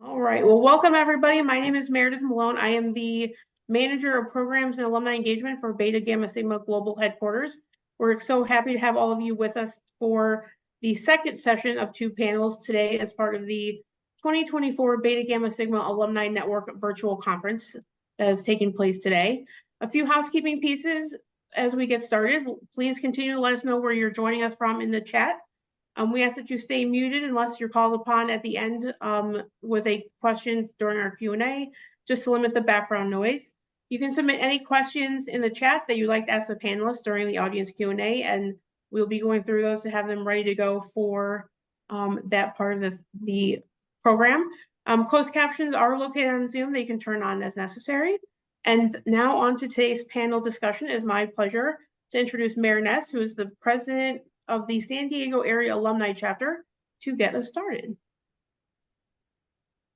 All right. Well, welcome everybody. My name is Meredith Malone. I am the manager of programs and alumni engagement for Beta Gamma Sigma Global Headquarters. We're so happy to have all of you with us for the second session of two panels today as part of the 2024 Beta Gamma Sigma Alumni Network Virtual Conference that is taking place today. A few housekeeping pieces as we get started. Please continue to let us know where you're joining us from in the chat. We ask that you stay muted unless you're called upon at the end with a question during our Q&A, just to limit the background noise. You can submit any questions in the chat that you'd like to ask the panelists during the audience Q&A, and we'll be going through those to have them ready to go for that part of the program. Closed captions are located on Zoom. They can turn on as necessary. And now on to today's panel discussion. It is my pleasure to introduce Mayor Ness, who is the president of the San Diego Area Alumni Chapter, to get us started.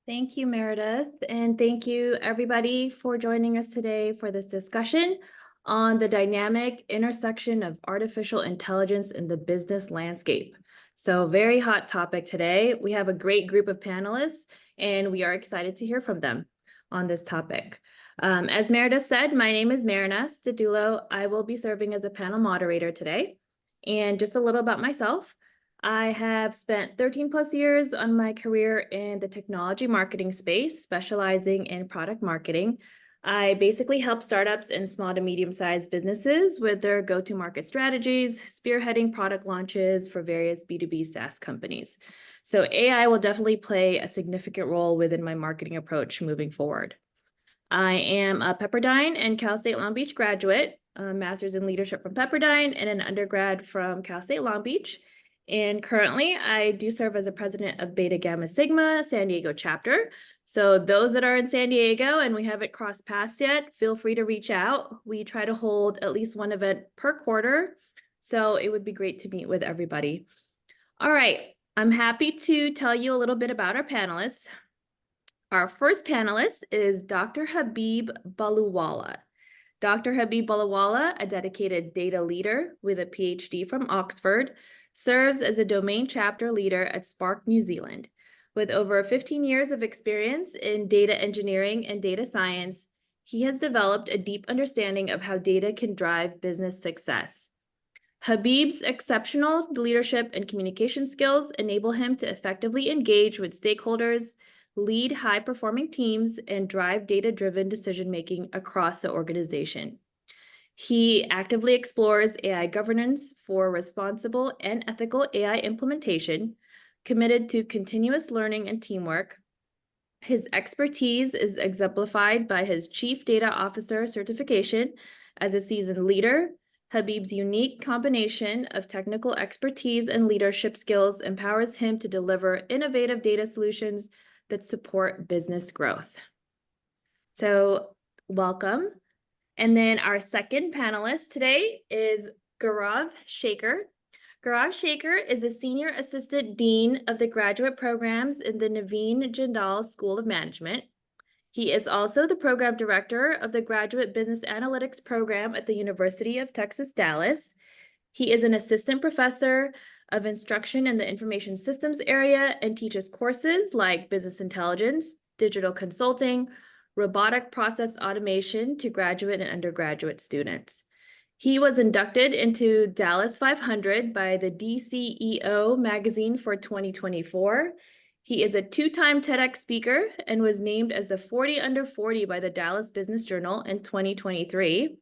Thank you, Meredith, and thank you everybody for joining us today for this discussion on the dynamic intersection of artificial intelligence in the business landscape. So very hot topic today. We have a great group of panelists and we are excited to hear from them on this topic. As Meredith said, my name is Mariness Didulo. I will be serving as a panel moderator today. And just a little about myself. I have spent 13 plus years on my career in the technology marketing space, specializing in product marketing. I basically help startups and small to medium-sized businesses with their go-to-market strategies, spearheading product launches for various B2B SaaS companies. So AI will definitely play a significant role within my marketing approach moving forward. I am a Pepperdine and Cal State Long Beach graduate, a master's in leadership from Pepperdine and an undergrad from Cal State Long Beach. And currently I do serve as a president of Beta Gamma Sigma San Diego chapter. So those that are in San Diego and we haven't crossed paths yet, feel free to reach out. We try to hold at least one event per quarter. So it would be great to meet with everybody. All right, I'm happy to tell you a little bit about our panelists. Our first panelist is Dr. Habib Baluwala. Dr. Habib Baluwala, a dedicated data leader with a PhD from Oxford, serves as a domain chapter leader at Spark New Zealand. With over 15 years of experience in data engineering and data science, he has developed a deep understanding of how data can drive business success. Habib's exceptional leadership and communication skills enable him to effectively engage with stakeholders, lead high-performing teams, and drive data-driven decision-making across the organization. He actively explores AI governance for responsible and ethical AI implementation, committed to continuous learning and teamwork. His expertise is exemplified by his Chief Data Officer certification. As a seasoned leader, Habib's unique combination of technical expertise and leadership skills empowers him to deliver innovative data solutions that support business growth. So welcome. And then our second panelist today is Gaurav Shaker. Gaurav Shaker is a Senior Assistant Dean of the Graduate Programs in the Naveen Jindal School of Management. He is also the Program Director of the Graduate Business Analytics Program at the University of Texas, Dallas. He is an Assistant Professor of Instruction in the Information Systems area and teaches courses like Business Intelligence, Digital Consulting, Robotic Process Automation to graduate and undergraduate students. He was inducted into Dallas 500 by the DCEO magazine for 2024. He is a two-time TEDx speaker and was named as a 40 under 40 by the Dallas Business Journal in 2023.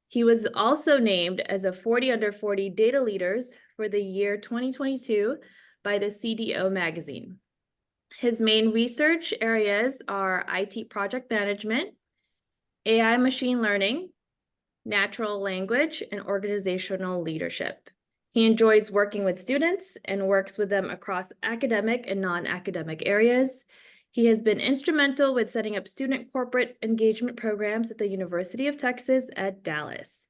He was also named as a 40 under 40 data leaders for the year 2022 by the CDO magazine. His main research areas are IT project management, AI machine learning, natural language, and organizational leadership. He enjoys working with students and works with them across academic and non-academic areas. He has been instrumental with setting up student corporate engagement programs at the University of Texas at Dallas.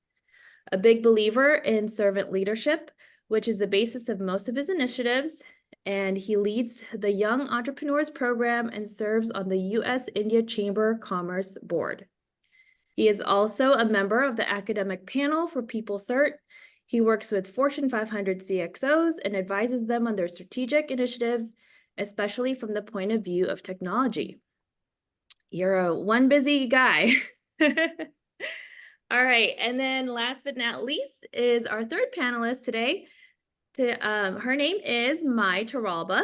A big believer in servant leadership, which is the basis of most of his initiatives, and he leads the Young Entrepreneurs Program and serves on the U.S.-India Chamber of Commerce Board. He is also a member of the academic panel for PeopleCert. He works with Fortune 500 CXOs and advises them on their strategic initiatives especially from the point of view of technology. You're one busy guy. All right, and then last but not least is our third panelist today. Her name is Mai Taralba.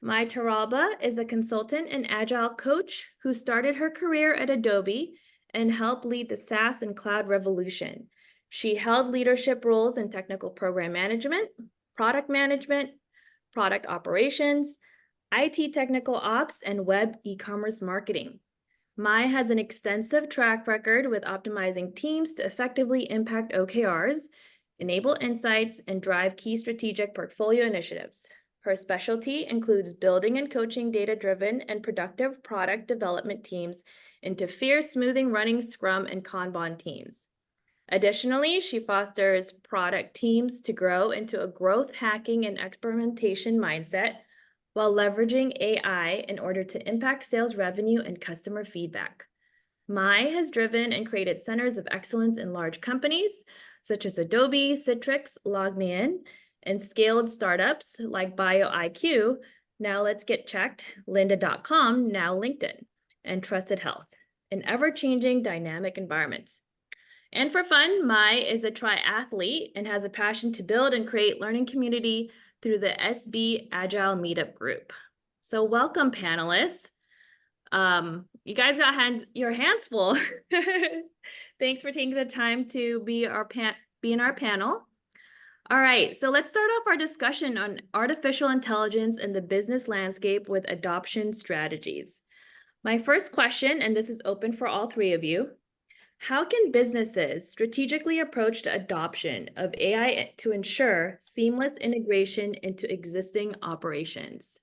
Mai Taralba is a consultant and agile coach who started her career at Adobe and helped lead the SaaS and cloud revolution. She held leadership roles in technical program management, product operations, IT technical ops, and web e-commerce marketing. Mai has an extensive track record with optimizing teams to effectively impact OKRs, enable insights, and drive key strategic portfolio initiatives. Her specialty includes building and coaching data-driven and productive product development teams into fierce, smoothing, running Scrum and Kanban teams. Additionally, she fosters product teams to grow into a growth hacking and experimentation mindset while leveraging AI in order to impact sales revenue and customer feedback. Mai has driven and created centers of excellence in large companies such as Adobe, Citrix, LogMeIn, and scaled startups like BioIQ, Now Let's Get Checked, Lynda.com, now LinkedIn, and Trusted Health in ever-changing dynamic environments. And for fun, Mai is a triathlete and has a passion to build and create learning community through the SB Agile Meetup group. So welcome, panelists. You guys got your hands full. Thanks for taking the time to be in our panel. All right, so let's start off our discussion on artificial intelligence and the business landscape with adoption strategies. My first question, and this is open for all three of you, how can businesses strategically approach the adoption of AI to ensure seamless integration into existing operations?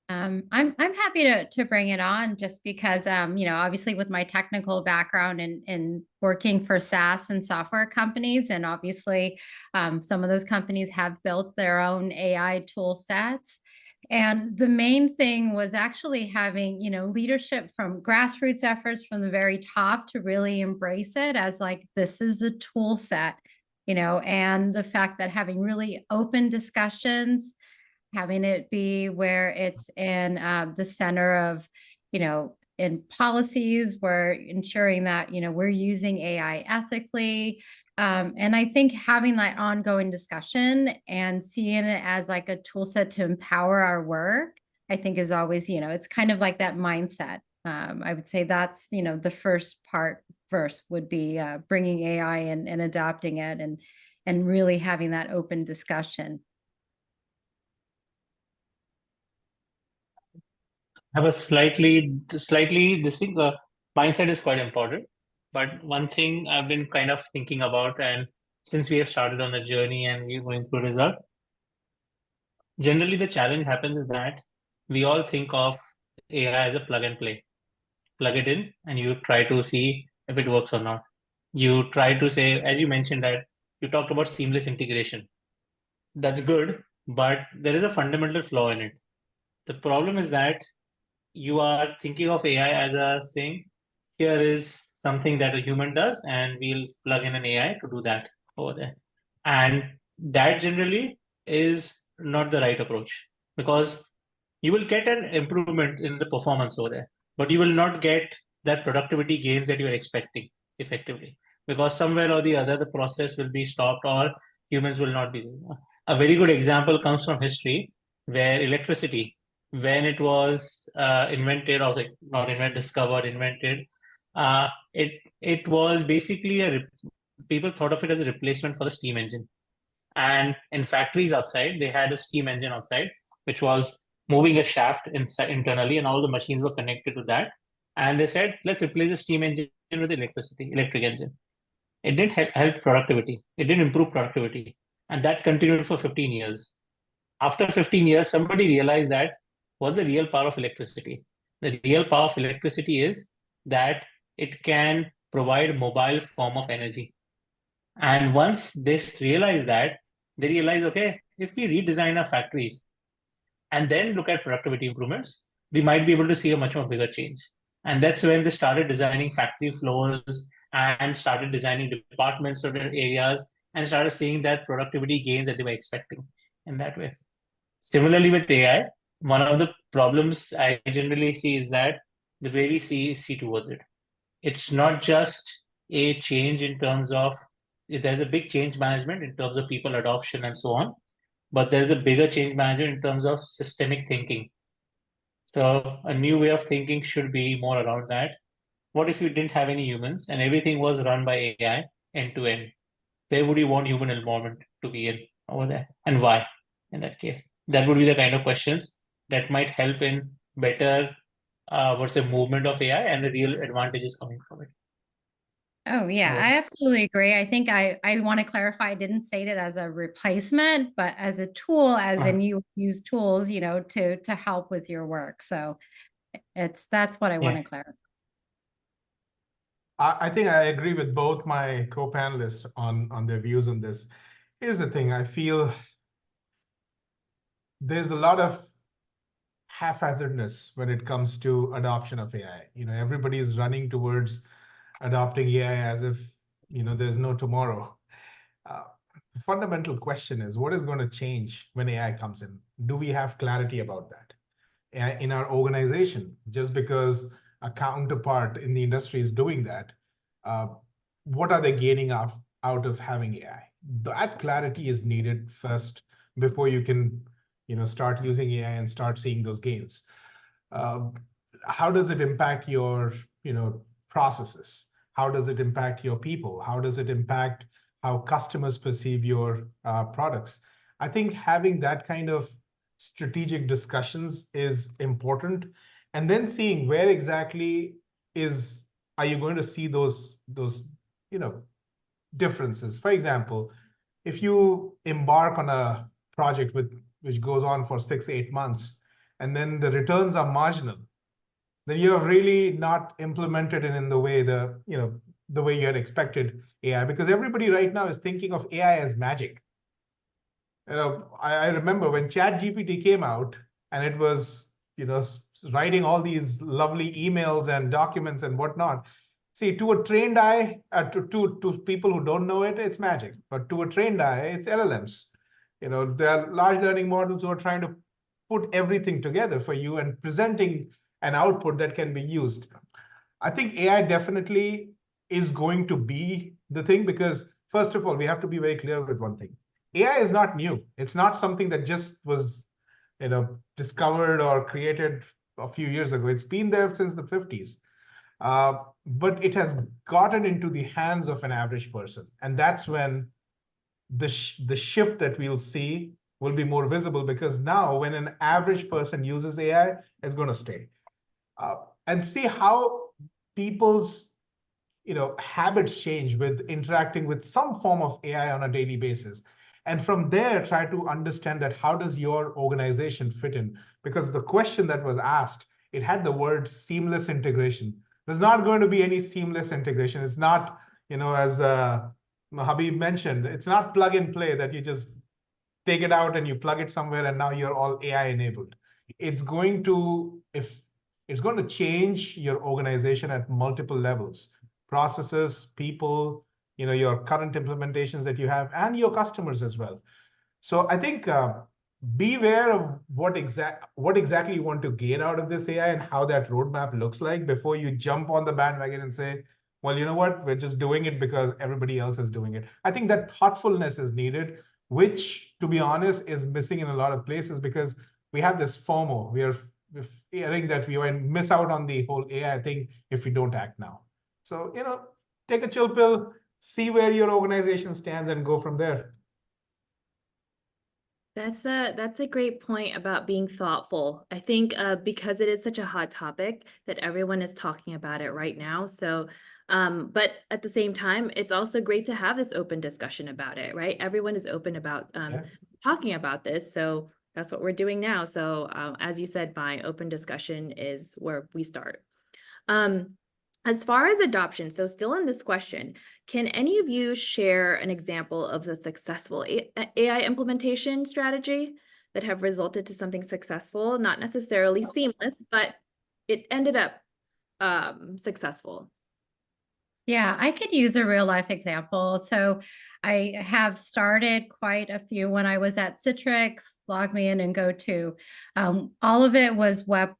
I'm happy to bring it on just because, obviously with my technical background and working for SaaS and software companies, and obviously some of those companies have built their own AI tool sets. And the main thing was actually having, leadership from grassroots efforts from the very top to really embrace it as like, this is a tool set, and the fact that having really open discussions, having it be where it's in the center of, in policies, we're ensuring that, we're using AI ethically. And I think having that ongoing discussion and seeing it as like a tool set to empower our work, I think is always, it's kind of like that mindset. I would say that's, the first would be bringing AI and adopting it and really having that open discussion. Have a slightly distinct mindset is quite important. But one thing I've been kind of thinking about, and since we have started on the journey and we're going through result, generally the challenge happens is that we all think of AI as a plug and play. Plug it in and you try to see if it works or not. You try to say, as you mentioned that you talked about seamless integration. That's good, but there is a fundamental flaw in it. The problem is that you are thinking of AI as a saying, here is something that a human does, and we'll plug in an AI to do that over there. And that generally is not the right approach, because you will get an improvement in the performance over there, but you will not get that productivity gains that you're expecting effectively, because somewhere or the other, the process will be stopped or humans will not be. A very good example comes from history, where electricity, when it was invented, or like not invented, it was basically people thought of it as a replacement for the steam engine. And in factories outside, they had a steam engine outside, which was moving a shaft internally, and all the machines were connected to that. And they said, let's replace the steam engine with electric engine. It didn't help productivity. It didn't improve productivity. And that continued for 15 years. After 15 years, somebody realized that what's the real power of electricity? The real power of electricity is that it can provide mobile form of energy. And once they realize that, they realize, okay, if we redesign our factories and then look at productivity improvements, we might be able to see a much more bigger change. And that's when they started designing factory floors and started designing departments for different areas and started seeing that productivity gains that they were expecting. in that way. Similarly with AI, one of the problems I generally see is that the way we see towards it. It's not just a change in terms of there's a big change management in terms of people adoption and so on, but there's a bigger change management in terms of systemic thinking. So a new way of thinking should be more around that. What if you didn't have any humans and everything was run by AI end to end? Where would you want human involvement to be in over there, and why? In that case, that would be the kind of questions that might help in better, movement of AI and the real advantages coming from it. Oh, yeah, So- I absolutely agree. I think I want to clarify, I didn't state it as a replacement, but as a tool, as in you use tools, to help with your work. So that's what I want to clarify. I think I agree with both my co-panelists on their views on this. Here's the thing, I feel there's a lot of haphazardness when it comes to adoption of AI. Everybody is running towards adopting AI as if, there's no tomorrow. The fundamental question is, what is going to change when AI comes in? Do we have clarity about that? In our organization, just because a counterpart in the industry is doing that, what are they gaining out of having AI? That clarity is needed first before you can, start using AI and start seeing those gains. How does it impact your, processes? How does it impact your people? How does it impact how customers perceive your products? I think having that kind of strategic discussions is important, and then seeing where exactly are you going to see those differences. For example, if you embark on a project which goes on for 6-8 months and then the returns are marginal, then you have really not implemented it in the way the way you had expected AI, because everybody right now is thinking of AI as magic. I remember when ChatGPT came out and it was, writing all these lovely emails and documents and whatnot. See, to a trained eye, to people who don't know it, it's magic. But to a trained eye, it's LLMs. There are large learning models who are trying to put everything together for you and presenting an output that can be used. I think AI definitely is going to be the thing, because first of all, we have to be very clear with one thing. AI is not new. It's not something that just was, discovered or created a few years ago. It's been there since the 50s. But it has gotten into the hands of an average person. And that's when the shift that we'll see will be more visible, because now when an average person uses AI, it's going to stay. And see how people's habits change with interacting with some form of AI on a daily basis. And from there, try to understand that how does your organization fit in? Because the question that was asked, it had the word seamless integration. There's not going to be any seamless integration. It's not, as Habib mentioned, it's not plug and play that you just take it out and you plug it somewhere and now you're all AI enabled. It's going to change your organization at multiple levels. Processes, people, your current implementations that you have, and your customers as well. So I think beware of what exactly you want to gain out of this AI and how that roadmap looks like before you jump on the bandwagon and say, well, you know what, we're just doing it because everybody else is doing it. I think that thoughtfulness is needed, which, to be honest, is missing in a lot of places, because we have this FOMO. We're fearing that we might miss out on the whole AI thing if we don't act now. So, take a chill pill, see where your organization stands, and go from there. That's a great point about being thoughtful. I think because it is such a hot topic that everyone is talking about it right now. So, but at the same time, it's also great to have this open discussion about it, right? Everyone is open about talking about this. So that's what we're doing now. So as you said, my open discussion is where we start. As far as adoption, so still in this question, can any of you share an example of a successful AI implementation strategy that have resulted to something successful, not necessarily seamless, but it ended up successful? Yeah, I could use a real life example. So I have started quite a few when I was at Citrix, LogMeIn, and GoTo. All of it was web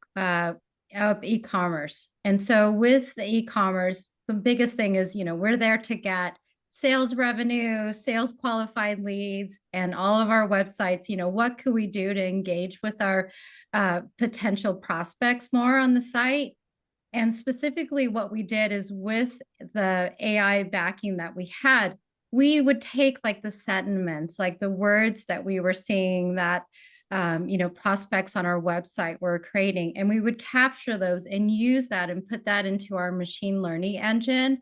e-commerce. And so with the e-commerce, the biggest thing is, we're there to get sales revenue, sales qualified leads, and all of our websites, what could we do to engage with our potential prospects more on the site? And specifically what we did is with the AI backing that we had, we would take like the sentiments, like the words that we were seeing that, prospects on our website were creating, and we would capture those and use that and put that into our machine learning engine.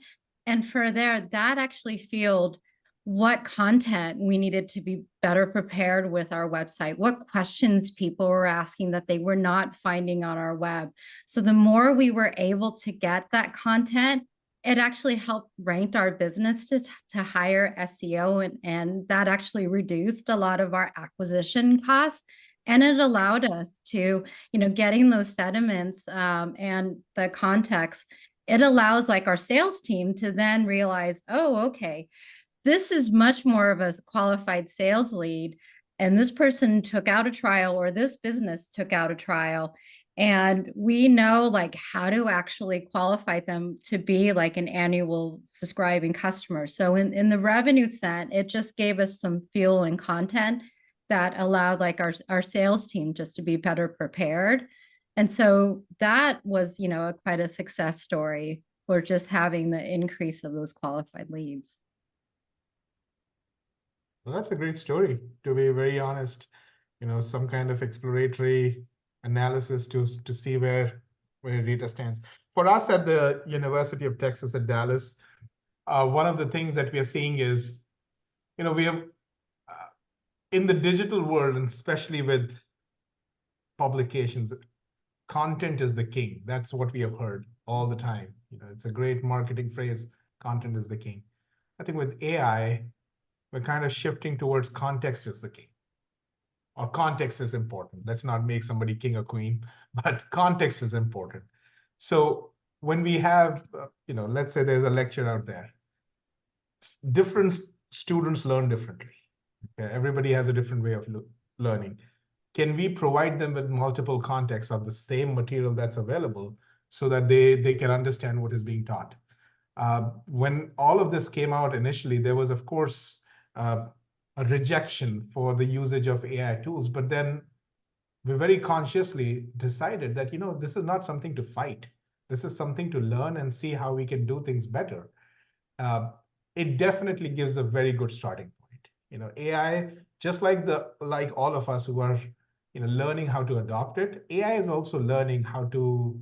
And for there, that actually fueled what content we needed to be better prepared with our website, what questions people were asking that they were not finding on our web. So the more we were able to get that content, it actually helped rank our business to higher SEO, and that actually reduced a lot of our acquisition costs. And it allowed us to, getting those sentiments and the context, it allows like our sales team to then realize, oh, okay, this is much more of a qualified sales lead, and this person took out a trial, or this business took out a trial, and we know like how to actually qualify them to be like an annual subscribing customer. So in the revenue set, it just gave us some fuel and content that allowed like our sales team just to be better prepared. And so that was, quite a success story for just having the increase of those qualified leads. Well, that's a great story, to be very honest. Some kind of exploratory analysis to see where data stands. For us at the University of Texas at Dallas, one of the things that we are seeing is, we have in the digital world, and especially with publications, content is the king. That's what we have heard all the time. It's a great marketing phrase, content is the king. I think with AI, we're kind of shifting towards context is the king, or context is important. Let's not make somebody king or queen, but context is important. So when we have, let's say there's a lecture out there, different students learn differently. Okay? Everybody has a different way of learning. Can we provide them with multiple contexts of the same material that's available so that they can understand what is being taught? When all of this came out initially, there was, of course, a rejection for the usage of AI tools, but then we very consciously decided that, this is not something to fight. This is something to learn and see how we can do things better. It definitely gives a very good starting point. AI, just like all of us who are, learning how to adopt it, AI is also learning how to,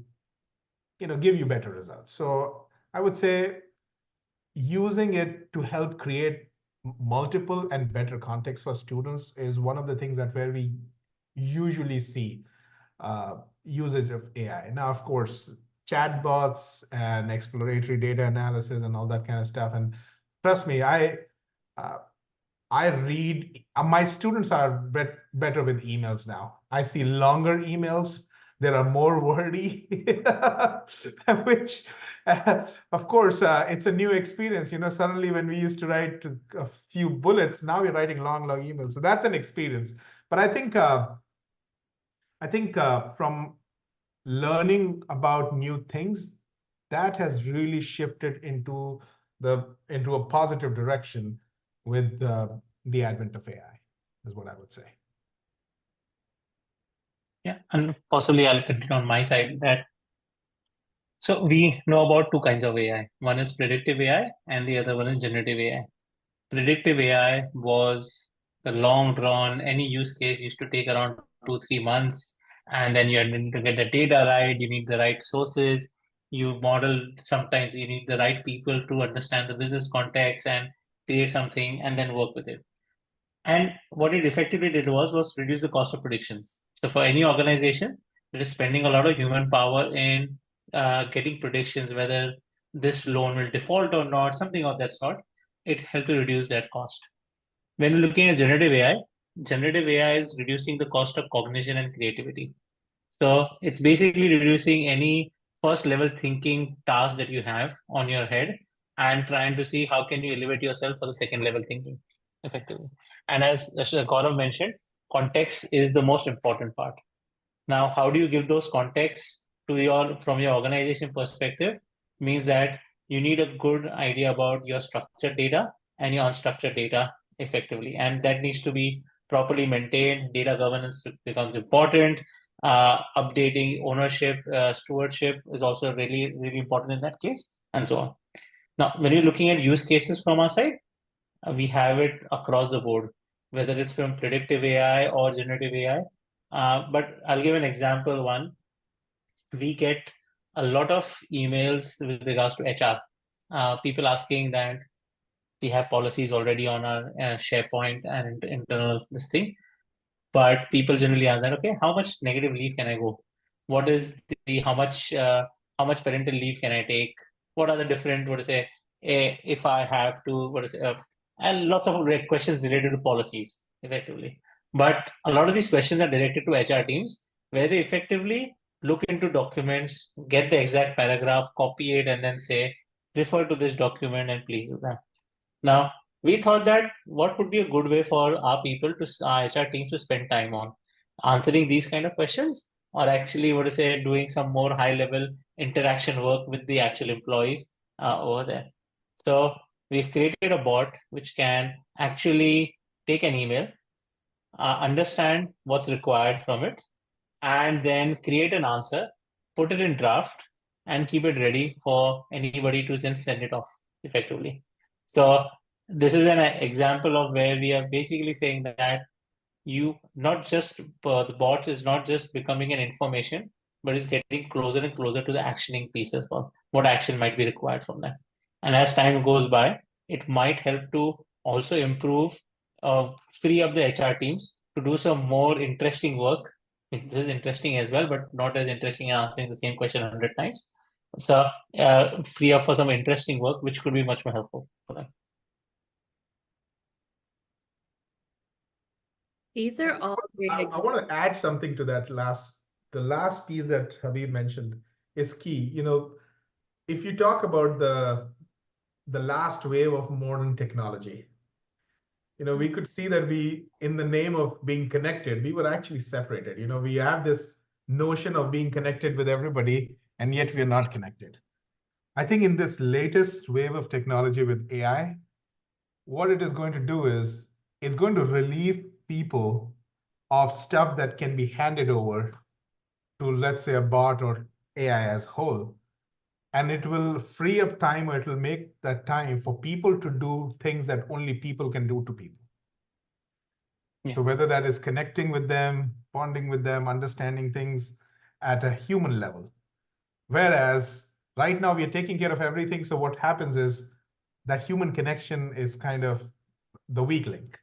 give you better results. So I would say using it to help create multiple and better context for students is one of the things that where we usually see usage of AI. Now, of course, chatbots and exploratory data analysis and all that kind of stuff. And trust me, I read, my students are better with emails now. I see longer emails. There are more wordy, which, of course, it's a new experience. Suddenly when we used to write a few bullets, now we're writing long emails. So that's an experience. But I think from learning about new things, that has really shifted into a positive direction with the advent of AI, is what I would say. Yeah, and possibly I'll continue on my side that. So we know about two kinds of AI. One is predictive AI and the other one is generative AI. Predictive AI was the long drawn, any use case used to take around 2-3 months. And then you need to get the data right, you need the right sources, you model, sometimes you need the right people to understand the business context and create something and then work with it. And what it effectively did was reduce the cost of predictions. So for any organization that is spending a lot of human power in getting predictions, whether this loan will default or not, something of that sort, it helped to reduce that cost. When we're looking at generative AI is reducing the cost of cognition and creativity. So it's basically reducing any first level thinking task that you have on your head and trying to see how can you elevate yourself for the second level thinking effectively. And as Gaurav mentioned, context is the most important part. Now, how do you give those contexts to from your organization perspective? Means that you need a good idea about your structured data and your unstructured data effectively. And that needs to be properly maintained. Data governance becomes important. Updating ownership, stewardship is also really, really important in that case, and so on. Now, when you're looking at use cases from our side, we have it across the board, whether it's from predictive AI or generative AI. But I'll give an example one. We get a lot of emails with regards to HR. People asking that we have policies already on our SharePoint and internal this thing, but people generally ask that, okay, how much negative leave can I go? What is how much parental leave can I take? What are the different, if I have to, and lots of questions related to policies effectively. But a lot of these questions are directed to HR teams where they effectively look into documents, get the exact paragraph, copy it, and then say, refer to this document and please do that. Now, we thought that what would be a good way for our people our HR teams to spend time on answering these kind of questions, or actually, doing some more high level interaction work with the actual employees over there. So we've created a bot which can actually take an email, understand what's required from it, and then create an answer, put it in draft, and keep it ready for anybody to then send it off effectively. So this is an example of where we are basically saying that the bot is not just becoming an information, but is getting closer and closer to the actioning piece as well. What action might be required from that? And as time goes by, it might help to also improve, free up the HR teams to do some more interesting work. This is interesting as well, but not as interesting as answering the same question 100 times. So free up for some interesting work, which could be much more helpful for them. These are all great I examples. want to add something to that the last piece that Habib mentioned is key. If you talk about the last wave of modern technology, we could see that in the name of being connected, we were actually separated. We have this notion of being connected with everybody, and yet we are not connected. I think in this latest wave of technology with AI, what it is going to do is it's going to relieve people of stuff that can be handed over to, let's say, a bot or AI as whole. And it will free up time, or it will make that time for people to do things that only people can do to people. Yeah. So whether that is connecting with them, bonding with them, understanding things at a human level. Whereas right now we are taking care of everything. So what happens is that human connection is kind of the weak link.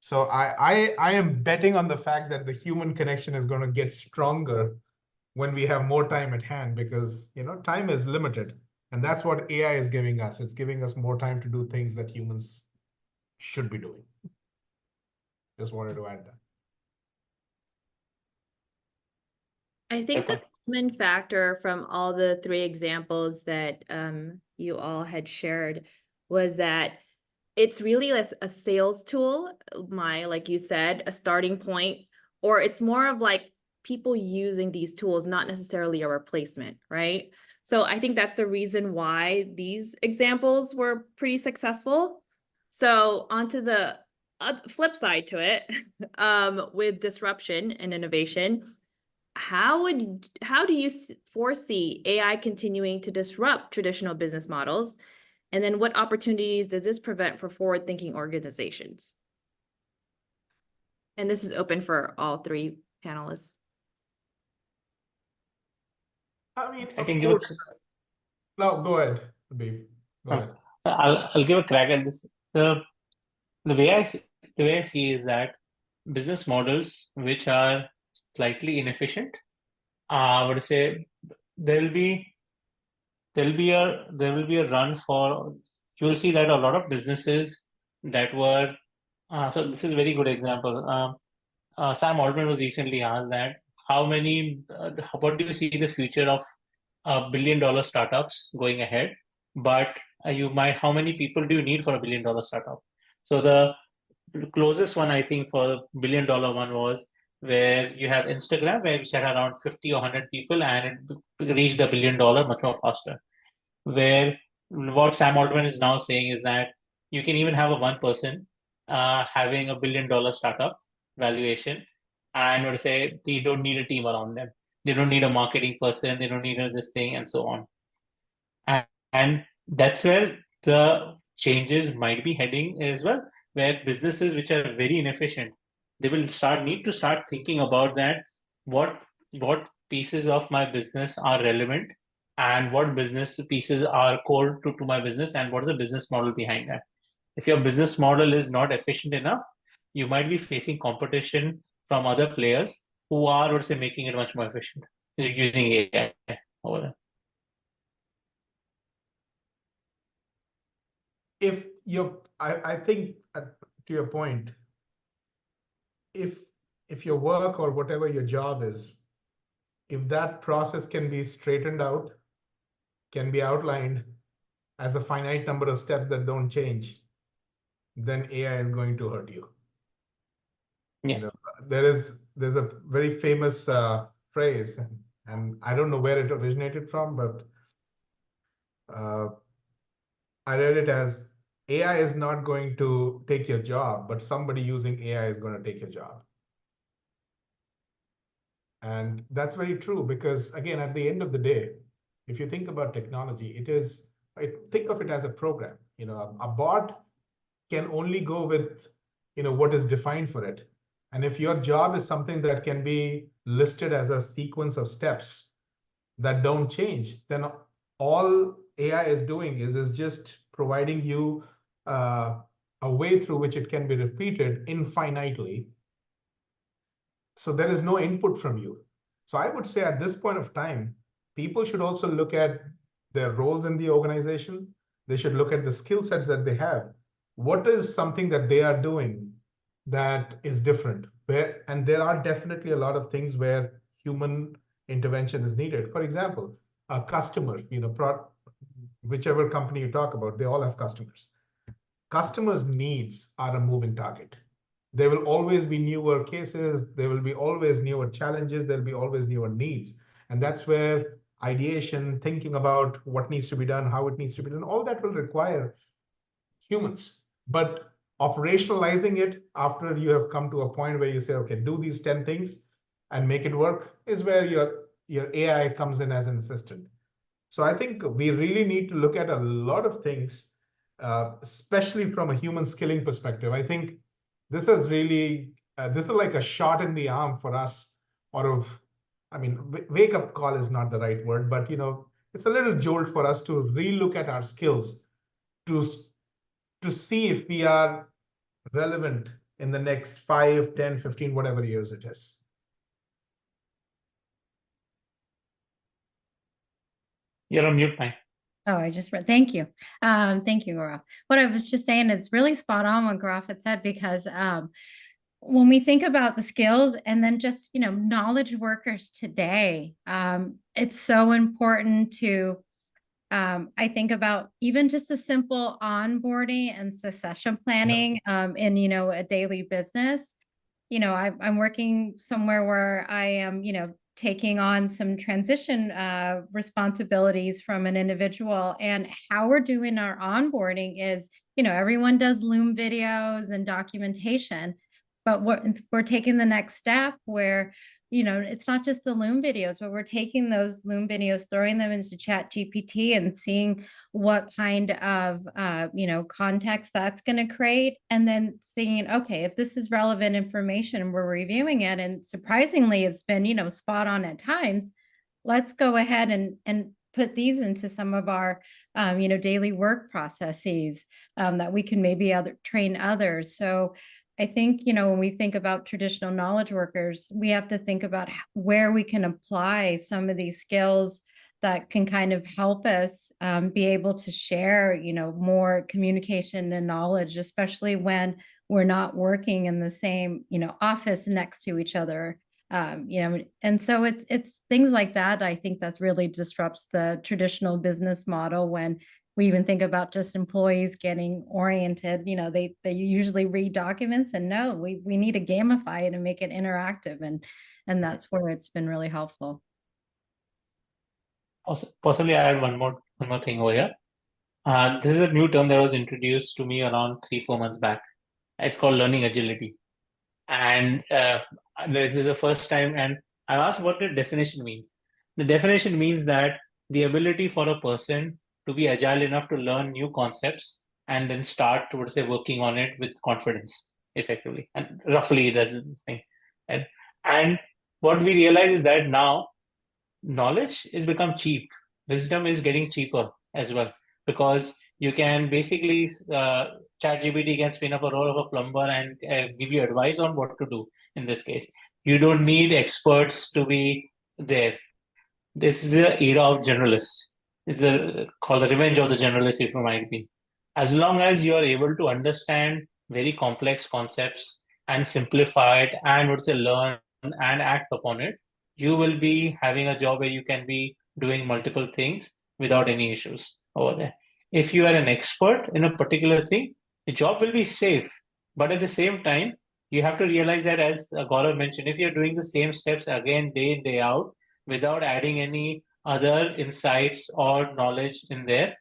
So I am betting on the fact that the human connection is going to get stronger when we have more time at hand, because time is limited, and that's what AI is giving us. It's giving us more time to do things that humans should be doing. Just wanted to add that. I think the common factor from all the three examples that you all had shared was that it's really a sales tool, like you said, a starting point, or it's more of like people using these tools, not necessarily a replacement, right? So I think that's the reason why these examples were pretty successful. So onto the flip side to it, with disruption and innovation, how do you foresee AI continuing to disrupt traditional business models? And then what opportunities does this prevent for forward-thinking organizations? And this is open for all three panelists. I mean, I can give No, go ahead, Habib. Go ahead. I'll give a crack at this. The way I see is that business models which are slightly inefficient, I would say there will be a run for. You will see that a lot of businesses that were. So this is a very good example. Sam Altman was recently asked that what do you see the future of $1 billion startups going ahead? But how many people do you need for a $1 billion startup? So the closest one, I think, for the $1 billion one was where you have Instagram, where which had around 50 or 100 people, and it reached $1 billion much more faster. Where what Sam Altman is now saying is that you can even have a one person having $1 billion startup valuation, and would say they don't need a team around them. They don't need a marketing person. They don't need this thing, and so on. And that's where the changes might be heading as well, where businesses which are very inefficient, they will need to start thinking about that. What pieces of my business are relevant, and what business pieces are core to my business, and what is the business model behind that. If your business model is not efficient enough, you might be facing competition from other players who are, let's say, making it much more efficient using AI over there. If you're, I think to your point, if your work or whatever your job is, if that process can be straightened out, can be outlined as a finite number of steps that don't change, then AI is going to hurt you. Yeah. You know, there's a very famous phrase, and I don't know where it originated from, but I read it as AI is not going to take your job, but somebody using AI is going to take your job. And that's very true because, again, at the end of the day, if you think about technology, think of it as a program. You know, a bot can only go with, what is defined for it. And if your job is something that can be listed as a sequence of steps that don't change, then all AI is doing is just providing you a way through which it can be repeated infinitely. So there is no input from you. So I would say at this point of time, people should also look at their roles in the organization. They should look at the skill sets that they have. What is something that they are doing that is different? And there are definitely a lot of things where human intervention is needed. For example, a customer, whichever company you talk about, they all have customers. Customers' needs are a moving target. There will always be newer cases. There will be always newer challenges. There'll be always newer needs. And that's where ideation, thinking about what needs to be done, how it needs to be done, all that will require humans. But operationalizing it after you have come to a point where you say, okay, do these 10 things and make it work is where your AI comes in as an assistant. So I think we really need to look at a lot of things, especially from a human skilling perspective. I think this is really, this is like a shot in the arm for us, wake up call is not the right word, but it's a little jolt for us to relook at our skills to see if we are relevant in the next 5, 10, 15, whatever years it is. You're on mute, Mike. Oh, I just read. Thank you. Thank you, Gaurav. What I was just saying, it's really spot on what Gaurav had said, because when we think about the skills and then just, knowledge workers today, it's so important to, I think about even just the simple onboarding and succession planning in, a daily business. I'm working somewhere where I am, taking on some transition responsibilities from an individual, and how we're doing our onboarding is, everyone does Loom videos and documentation, but we're taking the next step where, it's not just the Loom videos, but we're taking those Loom videos, throwing them into ChatGPT and seeing what kind of, context that's going to create. And then seeing, okay, if this is relevant information, we're reviewing it. And surprisingly, it's been, spot on at times. Let's go ahead and put these into some of our, daily work processes that we can maybe train others. So I think, when we think about traditional knowledge workers, we have to think about where we can apply some of these skills that can kind of help us be able to share, more communication and knowledge, especially when we're not working in the same, office next to each other. And so it's things like that. I think that's really disrupts the traditional business model when we even think about just employees getting oriented, you know, they usually read documents, and no, we need to gamify it and make it interactive, and that's where it's been really helpful. Possibly, I add one more thing over here. This is a new term that was introduced to me around 3-4 months back. It's called learning agility, and this is the first time. And I asked what the definition means. The definition means that the ability for a person to be agile enough to learn new concepts and then start towards say working on it with confidence, effectively. And roughly, that's this thing. And what we realize is that now knowledge is become cheap. Wisdom is getting cheaper as well, because you can basically ChatGPT can spin up a role of a plumber and give you advice on what to do in this case. You don't need experts to be there. This is the era of generalists. It's called the revenge of the generalists, if you might be. As long as you are able to understand very complex concepts and simplify it and would say learn and act upon it, you will be having a job where you can be doing multiple things without any issues over there. If you are an expert in a particular thing, the job will be safe. But at the same time, you have to realize that, as Gaurav mentioned, if you're doing the same steps again, day in, day out, without adding any other insights or knowledge in there,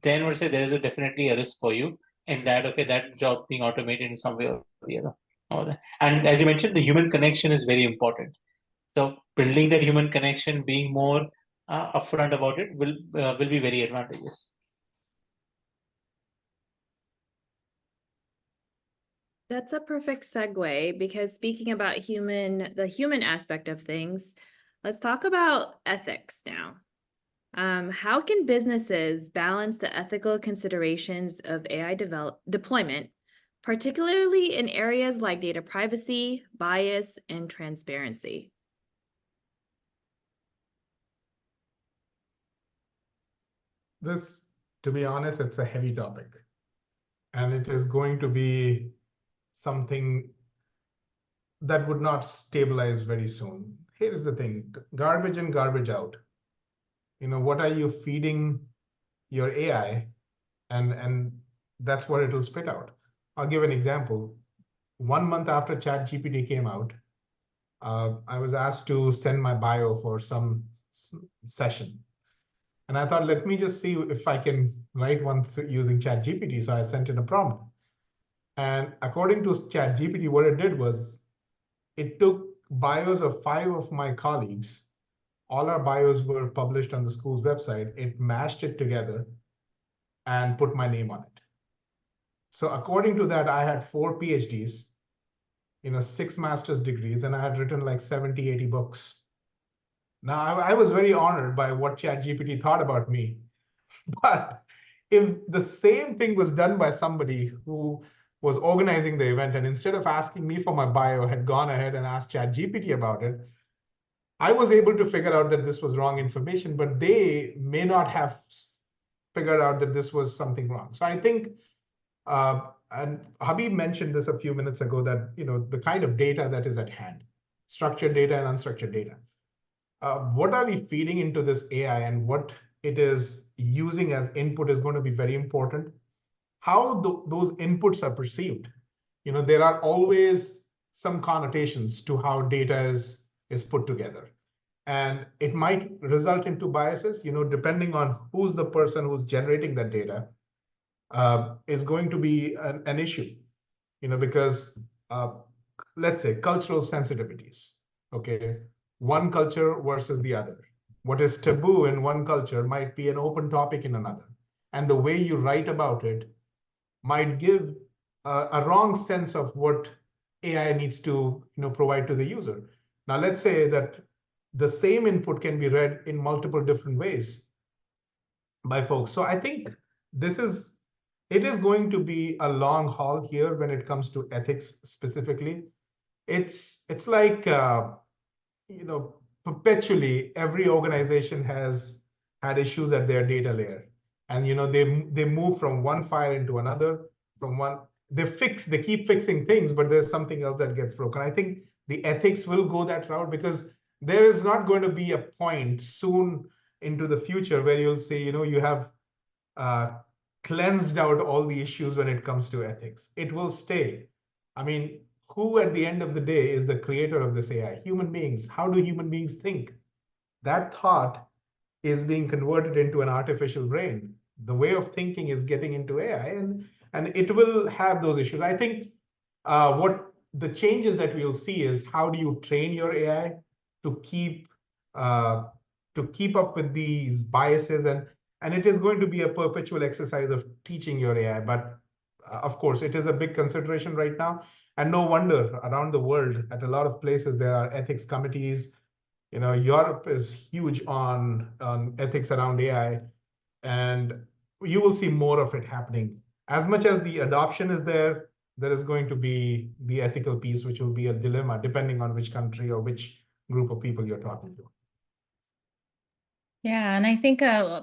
then we'll say there is definitely a risk for you in that, okay, that job being automated in some way or the other. And as you mentioned, the human connection is very important. So building that human connection, being more upfront about it will be very advantageous. That's a perfect segue, because speaking about the human aspect of things, let's talk about ethics now. How can businesses balance the ethical considerations of AI deployment, particularly in areas like data privacy, bias, and transparency? This, to be honest, it's a heavy topic, and it is going to be something that would not stabilize very soon. Here's the thing: garbage in, garbage out. What are you feeding your AI, and that's what it will spit out. I'll give an example. 1 month after ChatGPT came out, I was asked to send my bio for some session. And I thought, let me just see if I can write one using ChatGPT. So I sent in a prompt. And according to ChatGPT, what it did was it took bios of 5 of my colleagues. All our bios were published on the school's website. It mashed it together and put my name on it. So according to that, I had 4 PhDs, 6 master's degrees, and I had written like 70, 80 books. Now, I was very honored by what ChatGPT thought about me. But if the same thing was done by somebody who was organizing the event, and instead of asking me for my bio, had gone ahead and asked ChatGPT about it, I was able to figure out that this was wrong information, but they may not have figured out that this was something wrong. So I think, and Habib mentioned this a few minutes ago, that the kind of data that is at hand, structured data and unstructured data. What are we feeding into this AI, and what it is using as input is going to be very important. How those inputs are perceived. There are always some connotations to how data is put together. And it might result into biases, depending on who's the person who's generating that data, is going to be an issue, because let's say cultural sensitivities, okay? One culture versus the other. What is taboo in one culture might be an open topic in another. And the way you write about it might give a wrong sense of what AI needs to provide to the user. Now, let's say that the same input can be read in multiple different ways by folks. So I think it is going to be a long haul here when it comes to ethics specifically. It's like, perpetually every organization has had issues at their data layer, and they move from one file into another, they keep fixing things, but there's something else that gets broken. I think the ethics will go that route, because there is not going to be a point soon into the future where you'll say, you have cleansed out all the issues when it comes to ethics. It will stay. I mean, who at the end of the day is the creator of this AI? Human beings. How do human beings think? That thought is being converted into an artificial brain. The way of thinking is getting into AI, and it will have those issues. I think what the changes that we'll see is how do you train your AI to keep up with these biases, and it is going to be a perpetual exercise of teaching your AI. But of course, it is a big consideration right now, and no wonder around the world at a lot of places there are ethics committees. Europe is huge on ethics around AI, and you will see more of it happening. As much as the adoption is there, there is going to be the ethical piece, which will be a dilemma depending on which country or which group of people you're talking to. Yeah, and I think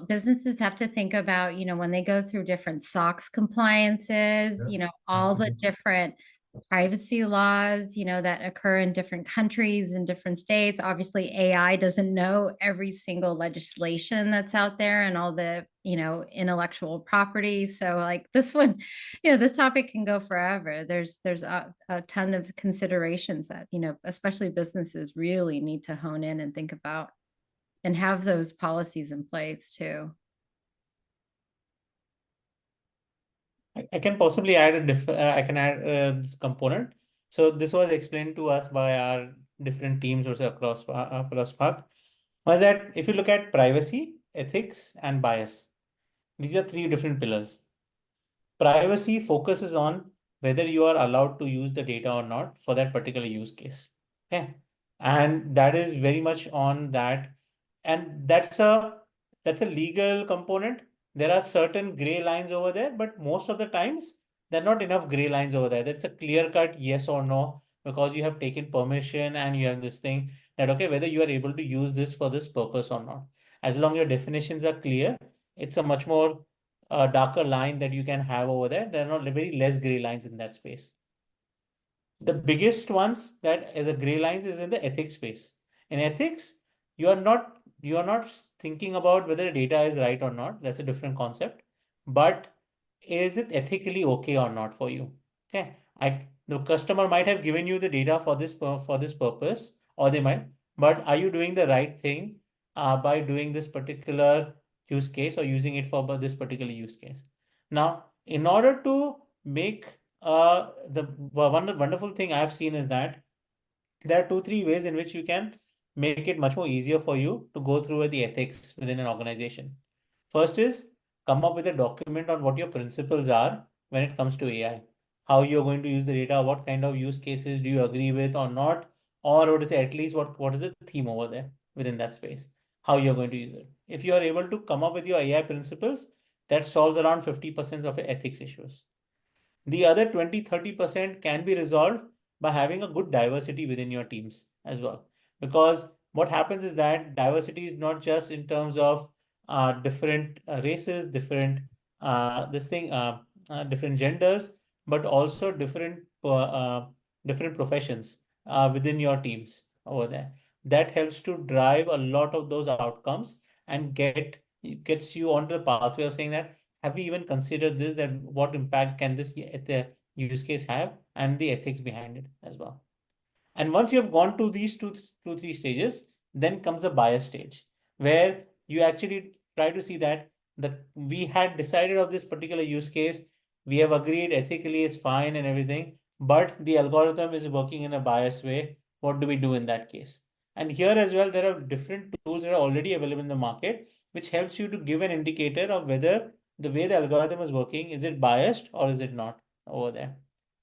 businesses have to think about, when they go through different SOX compliances, all the absolutely. different privacy laws, that occur in different countries and different states. Obviously, AI doesn't know every single legislation that's out there and all the, intellectual property. So like this one, this topic can go forever. There's a ton of considerations that, especially businesses really need to hone in and think about and have those policies in place too. I can possibly add I can add this component. So this was explained to us by our different teams also across Spark. Was that if you look at privacy, ethics, and bias, these are three different pillars. Privacy focuses on whether you are allowed to use the data or not for that particular use case. Okay, and that is very much on that, and that's a legal component. There are certain gray lines over there, but most of the times there are not enough gray lines over there. That's a clear cut yes or no, because you have taken permission and you have this thing that, okay, whether you are able to use this for this purpose or not. As long as your definitions are clear, it's a much more darker line that you can have over there. There are not very less gray lines in that space. The biggest ones that the gray lines is in the ethics space. In ethics, you are not thinking about whether data is right or not. That's a different concept. But is it ethically okay or not for you? Okay, the customer might have given you the data for this purpose, or they might. But are you doing the right thing by doing this particular use case or using it for this particular use case? Now, in order to make the one wonderful thing I've seen is that there are 2-3 ways in which you can make it much more easier for you to go through the ethics within an organization. First is come up with a document on what your principles are when it comes to AI, how you're going to use the data, what kind of use cases do you agree with or not, or what is at least what is the theme over there within that space, how you're going to use it. If you are able to come up with your AI principles, that solves around 50% of your ethics issues. The other 20-30% can be resolved by having a good diversity within your teams as well. Because what happens is that diversity is not just in terms of different races, different different genders, but also different professions within your teams over there. That helps to drive a lot of those outcomes and gets you onto the pathway of saying that, have we even considered this, that what impact can this the use case have, and the ethics behind it as well. And once you have gone to these two, 3 stages, then comes the bias stage, where you actually try to see that we had decided of this particular use case, we have agreed ethically it's fine and everything, but the algorithm is working in a biased way. What do we do in that case? And here as well, there are different tools that are already available in the market, which helps you to give an indicator of whether the way the algorithm is working, is it biased or is it not over there.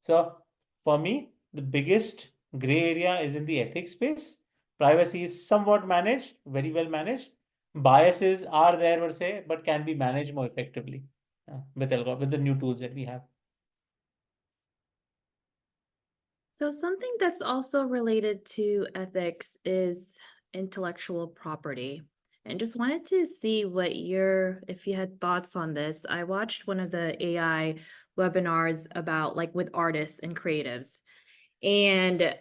So for me, the biggest gray area is in the ethics space. Privacy is somewhat managed, very well managed. Biases are there per se, but can be managed more effectively with the new tools that we have. So something that's also related to ethics is intellectual property. And just wanted to see if you had thoughts on this. I watched one of the AI webinars about like with artists and creatives. And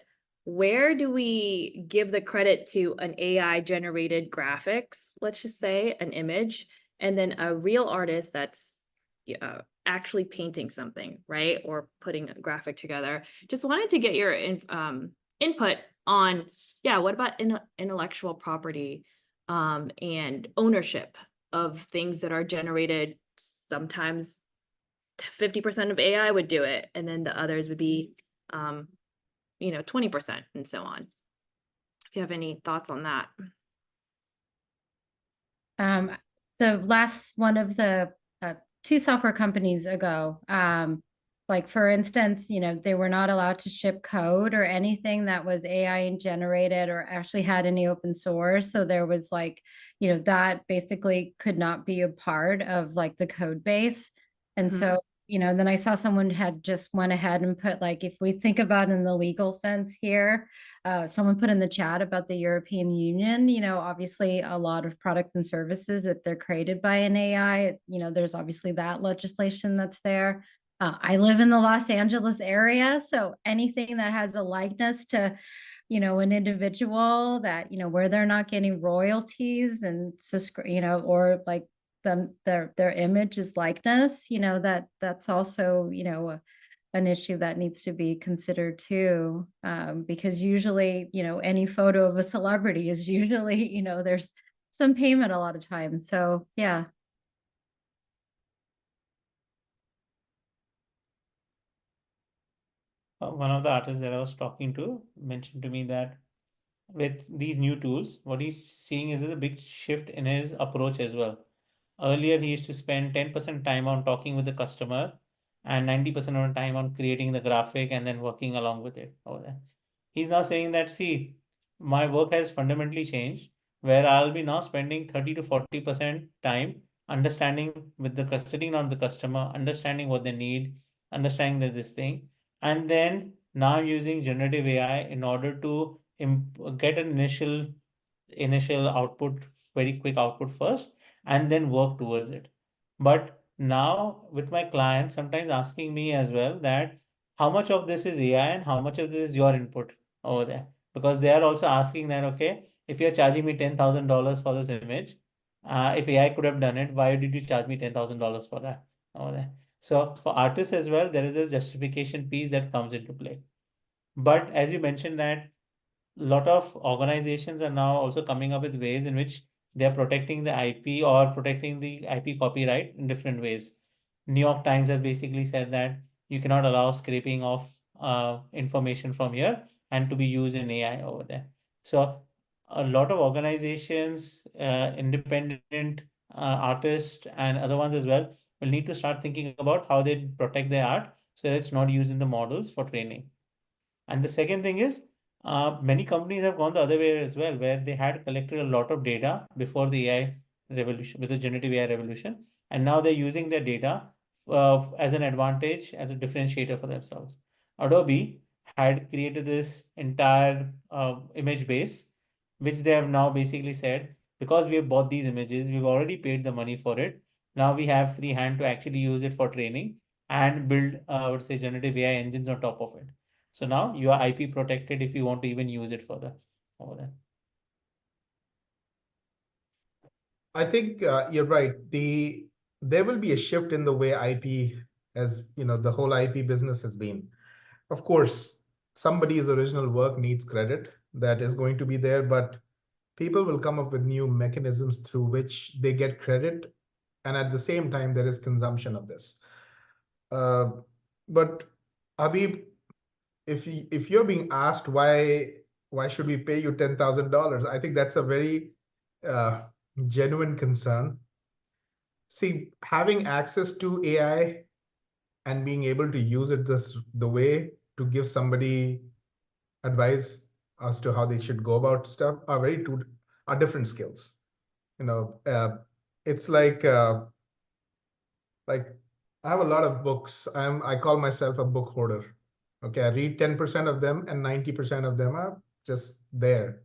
where do we give the credit to an AI generated graphics, let's just say an image, and then a real artist that's actually painting something, right? Or putting a graphic together. Just wanted to get your input on, what about intellectual property and ownership of things that are generated. Sometimes 50% of AI would do it, and then the others would be 20% and so on. If you have any thoughts on that. The last one of the two software companies ago, like for instance, they were not allowed to ship code or anything that was AI generated or actually had any open source. So there was that basically could not be a part of like the code base. And so, then I saw someone had just went ahead and put like, if we think about in the legal sense here, someone put in the chat about the European Union, obviously a lot of products and services, if they're created by an AI, there's obviously that legislation that's there. I live in the Los Angeles area, so anything that has a likeness to, an individual that, where they're not getting royalties and, or like their image is likeness, that's also, an issue that needs to be considered too, because usually, any photo of a celebrity is usually, there's some payment a lot of times. So yeah. One of the artists that I was talking to mentioned to me that with these new tools, what he's seeing is a big shift in his approach as well. Earlier, he used to spend 10% time on talking with the customer and 90% of the time on creating the graphic and then working along with it over there. He's now saying that, see, my work has fundamentally changed, where I'll be now spending 30 to 40% time understanding with the sitting on the customer, understanding what they need, understanding that this thing, and then now using generative AI in order to get an initial output, very quick output first, and then work towards it. But now with my clients, sometimes asking me as well that how much of this is AI and how much of this is your input over there, because they are also asking that, okay, if you're charging me $10,000 for this image, if AI could have done it, why did you charge me $10,000 for that over there? So for artists as well, there is a justification piece that comes into play. But as you mentioned that a lot of organizations are now also coming up with ways in which they are protecting the IP or protecting the IP copyright in different ways. New York Times has basically said that you cannot allow scraping of information from here and to be used in AI over there. So a lot of organizations, independent artists and other ones as well, will need to start thinking about how they protect their art so that it's not used in the models for training. And the second thing is, many companies have gone the other way as well, where they had collected a lot of data before the AI revolution, with the generative AI revolution, and now they're using their data as an advantage, as a differentiator for themselves. Adobe had created this entire image base, which they have now basically said, because we have bought these images, we've already paid the money for it. Now we have free hand to actually use it for training and build, I would say, generative AI engines on top of it. So now you are IP protected if you want to even use it further over there. I think you're right. There will be a shift in the way IP, as the whole IP business has been. Of course, somebody's original work needs credit. That is going to be there, but people will come up with new mechanisms through which they get credit, and at the same time there is consumption of this. But Habib, if you're being asked why should we pay you $10,000, I think that's a very genuine concern. See, having access to AI and being able to use it the way to give somebody advice as to how they should go about stuff are different skills. It's like I have a lot of books. I call myself a book hoarder. Okay, I read 10% of them and 90% of them are just there.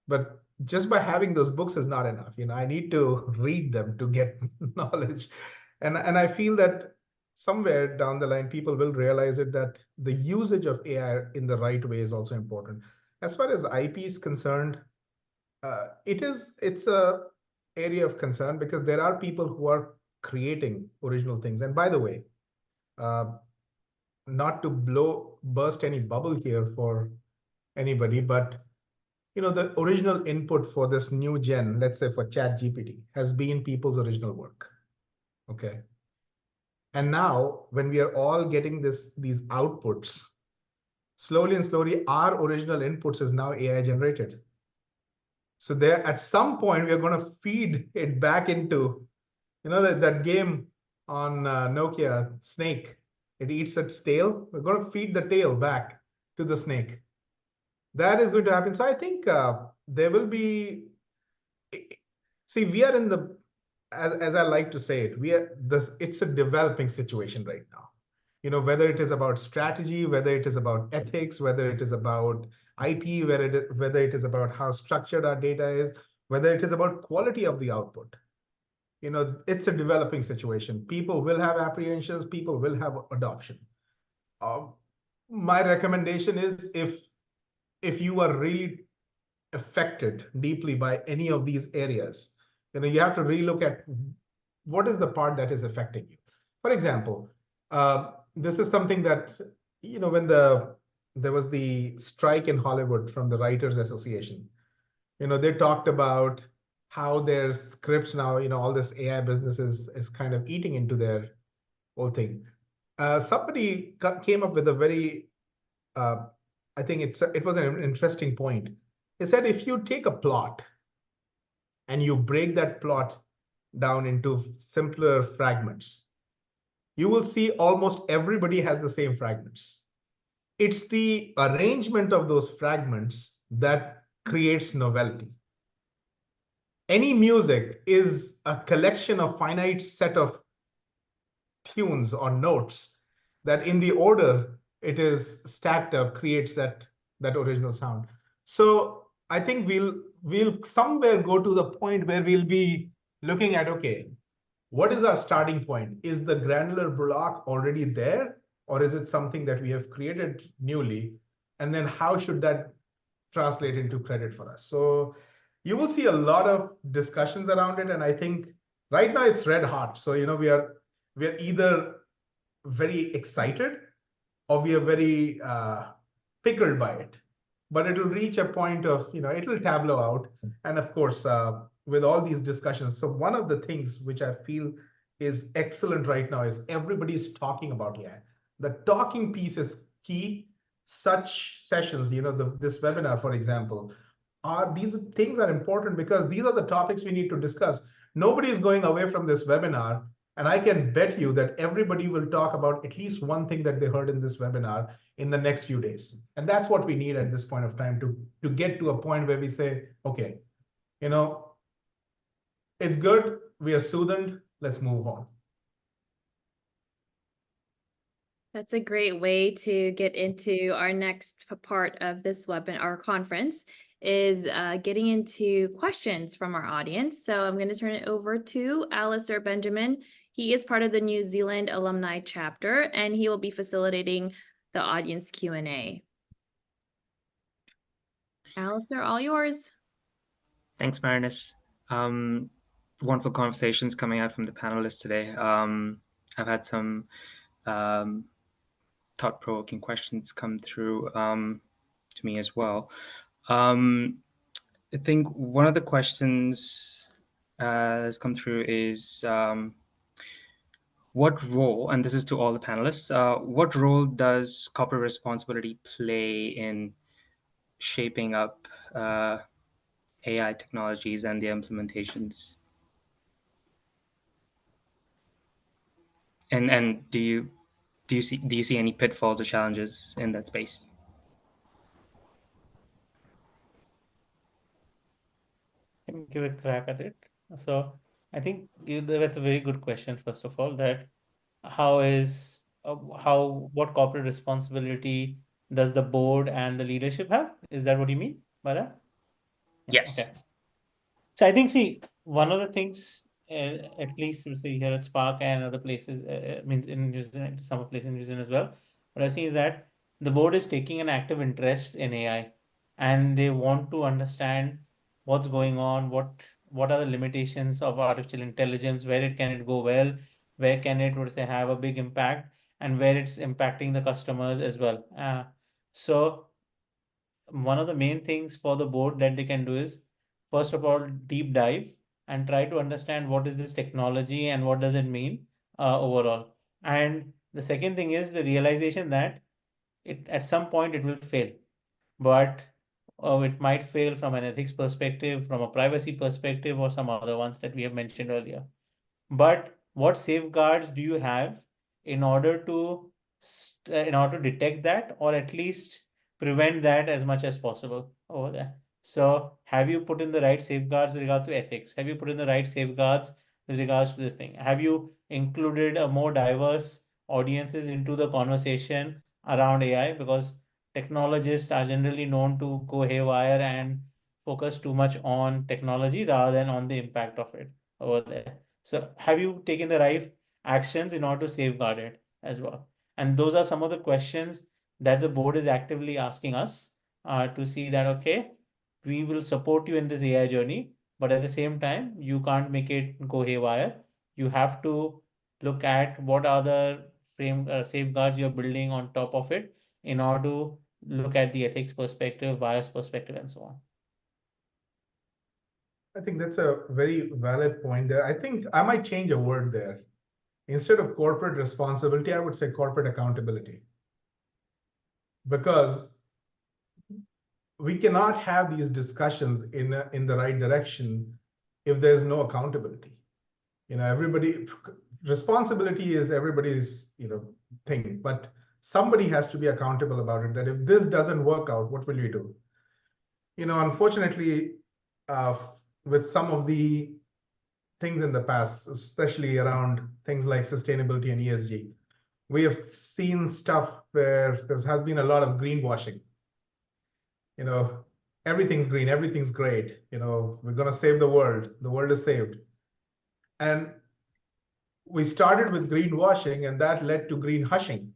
But just by having those books is not enough. I need to read them to get knowledge. And I feel that somewhere down the line, people will realize it, that the usage of AI in the right way is also important. As far as IP is concerned, it's area of concern because there are people who are creating original things. And by the way, not to burst any bubble here for anybody, but the original input for this new gen, let's say for ChatGPT, has been people's original work. Okay. And now when we are all getting these outputs, slowly and slowly, our original inputs is now AI generated. So there, at some point, we are going to feed it back into, that game on Nokia, Snake. It eats its tail. We're going to feed the tail back to the snake. That is going to happen. So I think there will be. See, we are in the, as I like to say it, it's a developing situation right now. Whether it is about strategy, whether it is about ethics, whether it is about IP, whether it is about how structured our data is, whether it is about quality of the output. It's a developing situation. People will have apprehensions, people will have adoption. My recommendation is if you are really affected deeply by any of these areas, you have to relook at what is the part that is affecting you. For example, this is something that, when there was the strike in Hollywood from the Writers Association, they talked about how their scripts now, all this AI business is kind of eating into their whole thing. Somebody came up with a very, I think it was an interesting point. He said, if you take a plot and you break that plot down into simpler fragments, you will see almost everybody has the same fragments. It's the arrangement of those fragments that creates novelty. Any music is a collection of finite set of tunes or notes that in the order it is stacked up creates that original sound. So I think we'll somewhere go to the point where we'll be looking at, okay, what is our starting point? Is the granular block already there, or is it something that we have created newly? And then how should that translate into credit for us? So you will see a lot of discussions around it. And I think right now it's red hot. So, we are either very excited or we are very pickled by it. But it will reach a point of, it will tableau out. And of course, with all these discussions, so one of the things which I feel is excellent right now is everybody's talking about AI. The talking piece is key. Such sessions, this webinar, for example, these things are important because these are the topics we need to discuss. Nobody is going away from this webinar, and I can bet you that everybody will talk about at least one thing that they heard in this webinar in the next few days. And that's what we need at this point of time to get to a point where we say, okay, it's good, we are soothed, let's move on. That's a great way to get into our next part of this webinar, our conference, is getting into questions from our audience. So I'm going to turn it over to Alistair Benjamin. He is part of the New Zealand alumni chapter, and he will be facilitating the audience Q&A. Alistair, all yours. Thanks, Marinus. Wonderful conversations coming out from the panelists today. I've had some thought-provoking questions come through to me as well. I think one of the questions has come through is what role, and this is to all the panelists, what role does corporate responsibility play in shaping up AI technologies and the implementations? And do you see any pitfalls or challenges in that space? I can give a crack at it. So I think that's a very good question, first of all, that what corporate responsibility does the board and the leadership have? Is that what you mean by that? Yes. Okay. So I think, see, one of the things, at least here at Spark and other places, means in New Zealand, some places in New Zealand as well, what I see is that the board is taking an active interest in AI, and they want to understand what's going on, what what are the limitations of artificial intelligence, where can it go well, where can it, would say, have a big impact, and where it's impacting the customers as well. So one of the main things for the board that they can do is, first of all, deep dive and try to understand what is this technology and what does it mean overall. And the second thing is the realization that it at some point it will fail, but it might fail from an ethics perspective, from a privacy perspective, or some other ones that we have mentioned earlier. But what safeguards do you have in order to detect that, or at least prevent that as much as possible over there? So have you put in the right safeguards with regard to ethics? Have you put in the right safeguards with regards to this thing? Have you included a more diverse audiences into the conversation around AI? Because technologists are generally known to go haywire and focus too much on technology rather than on the impact of it over there. So have you taken the right actions in order to safeguard it as well? And those are some of the questions that the board is actively asking us to see that, okay, we will support you in this AI journey, but at the same time, you can't make it go haywire. You have to look at what are the safeguards you're building on top of it in order to look at the ethics perspective, bias perspective, and so on. I think that's a very valid point there. I think I might change a word there. Instead of corporate responsibility, I would say corporate accountability. Because we cannot have these discussions in the right direction if there's no accountability. Everybody, responsibility is everybody's thing, but somebody has to be accountable about it. That if this doesn't work out, what will you do? Unfortunately, with some of the things in the past, especially around things like sustainability and ESG, we have seen stuff where there has been a lot of greenwashing. Everything's green, everything's great. We're going to save the world is saved. And we started with greenwashing, and that led to green hushing,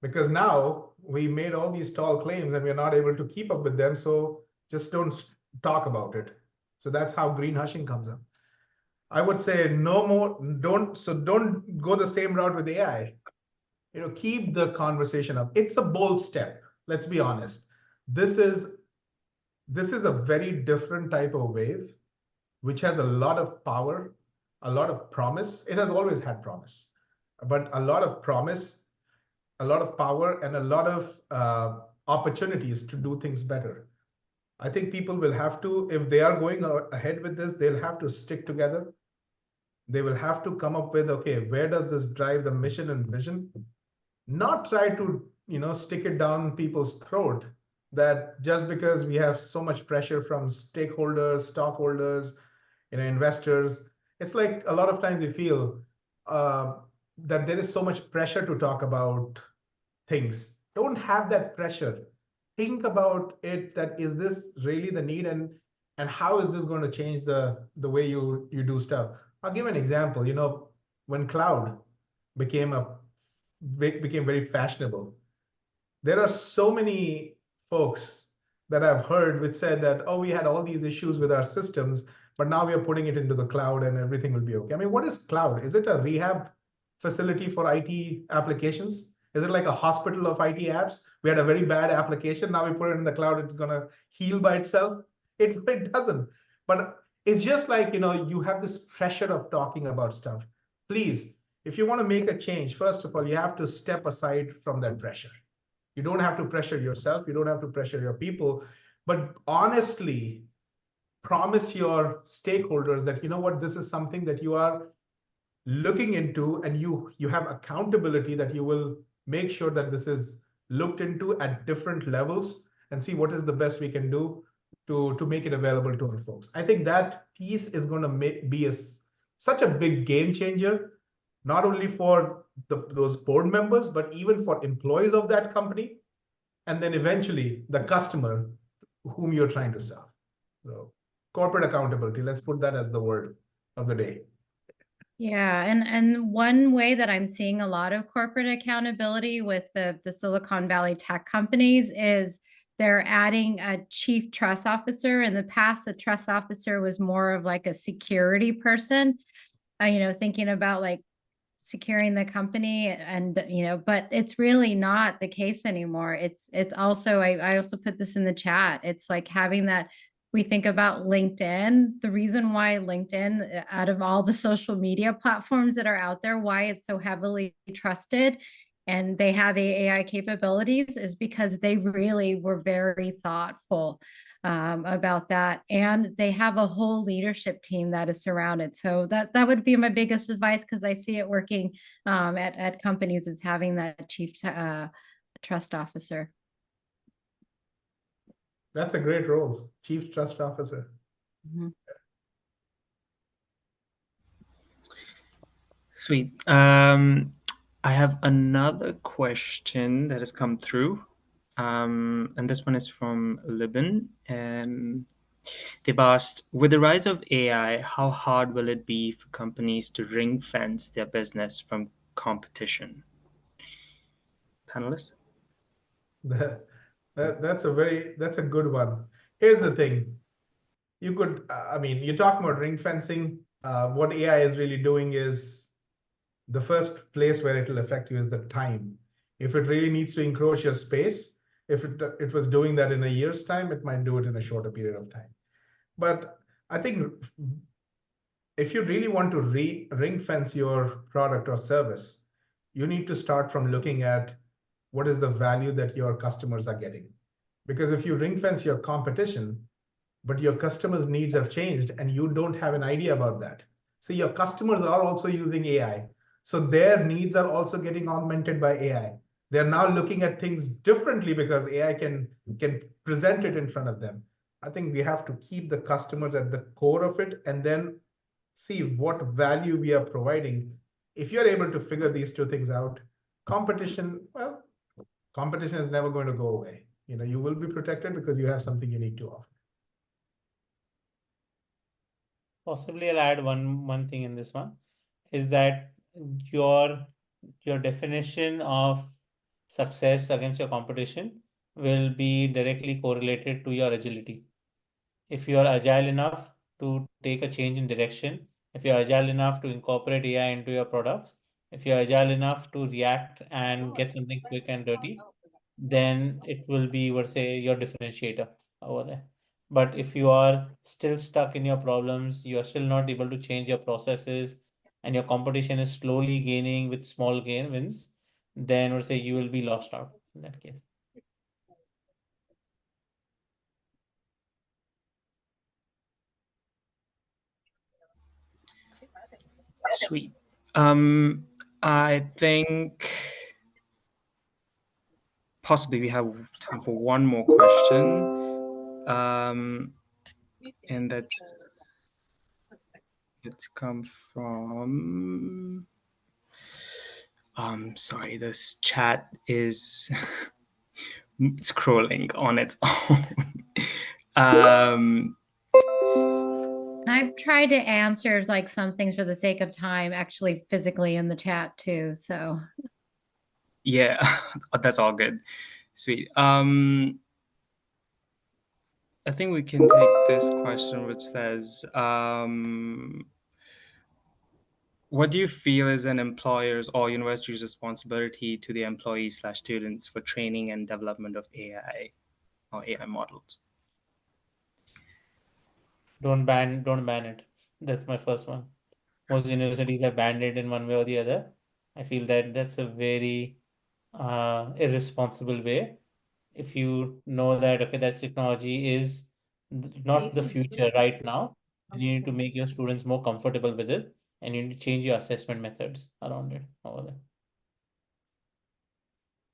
because now we made all these tall claims and we're not able to keep up with them. So just don't talk about it. So that's how green hushing comes up. I would say no more, don't go the same route with AI. Keep the conversation up. It's a bold step. Let's be honest. This is a very different type of wave, which has a lot of power, a lot of promise. It has always had promise, but a lot of promise, a lot of power, and a lot of opportunities to do things better. I think people will have to, if they are going ahead with this, they'll have to stick together. They will have to come up with, okay, where does this drive the mission and vision? Not try to, stick it down people's throat, that just because we have so much pressure from stakeholders, stockholders, investors, it's like a lot of times we feel that there is so much pressure to talk about things. Don't have that pressure. Think about it, that is this really the need, and how is this going to change the way you do stuff? I'll give an example. When cloud became very fashionable, there are so many folks that I've heard which said that, oh, we had all these issues with our systems, but now we are putting it into the cloud and everything will be okay. I mean, what is cloud? Is it a rehab facility for IT applications? Is it like a hospital of IT apps? We had a very bad application, now we put it in the cloud, it's going to heal by itself? It doesn't. But it's just like, you have this pressure of talking about stuff. Please, if you want to make a change, first of all, you have to step aside from that pressure. You don't have to pressure yourself. You don't have to pressure your people. But honestly, promise your stakeholders that, what, this is something that you are looking into, and you have accountability, that you will make sure that this is looked into at different levels and see what is the best we can do to make it available to our folks. I think that piece is going to be such a big game changer, not only for those board members, but even for employees of that company, and then eventually the customer whom you're trying to serve. So corporate accountability, let's put that as the word of the day. Yeah, and one way that I'm seeing a lot of corporate accountability with the Silicon Valley tech companies is they're adding a chief trust officer. In the past, a trust officer was more of like a security person, thinking about like securing the company and, but it's really not the case anymore. It's also, I also put this in the chat. It's like having that, we think about LinkedIn, the reason why LinkedIn, out of all the social media platforms that are out there, why it's so heavily trusted and they have AI capabilities is because they really were very thoughtful about that. And they have a whole leadership team that is surrounded. So that would be my biggest advice, because I see it working at companies, is having that chief trust officer. That's a great role, Chief Trust Officer. Mm-hmm. Sweet. I have another question that has come through. And this one is from Libin. And they've asked, with the rise of AI, how hard will it be for companies to ring fence their business from competition? Panelists? That's a good one. Here's the thing. You could, you're talking about ring fencing. What AI is really doing is the first place where it will affect you is the time. If it really needs to encroach your space, if it was doing that in a year's time, it might do it in a shorter period of time. But I think if you really want to ring fence your product or service, you need to start from looking at what is the value that your customers are getting. Because if you ring fence your competition, but your customers' needs have changed and you don't have an idea about that. So your customers are also using AI. So their needs are also getting augmented by AI. They're now looking at things differently because AI can present it in front of them. I think we have to keep the customers at the core of it and then see what value we are providing. If you're able to figure these two things out, competition is never going to go away. You will be protected because you have something unique to offer. Possibly I'll add one thing in this one, is that your definition of success against your competition will be directly correlated to your agility. If you are agile enough to take a change in direction, if you're agile enough to incorporate AI into your products, if you're agile enough to react and get something quick and dirty, then it will be, say, your differentiator over there. But if you are still stuck in your problems, you are still not able to change your processes, and your competition is slowly gaining with small wins, then say you will be lost out in that case. Sweet. I think possibly we have time for one more question. And it's come from, sorry, this chat is scrolling on its own. I've tried to answer like some things for the sake of time, actually physically in the chat too. So yeah, that's all good. Sweet. I think we can take this question, which says, what do you feel is an employer's or university's responsibility to the employees/students for training and development of AI or AI models? Don't ban it. That's my first one. Most universities have banned it in one way or the other. I feel that that's a very irresponsible way. If you know that, okay, that technology is not the future right now, then you need to make your students more comfortable with it, and you need to change your assessment methods around it over there.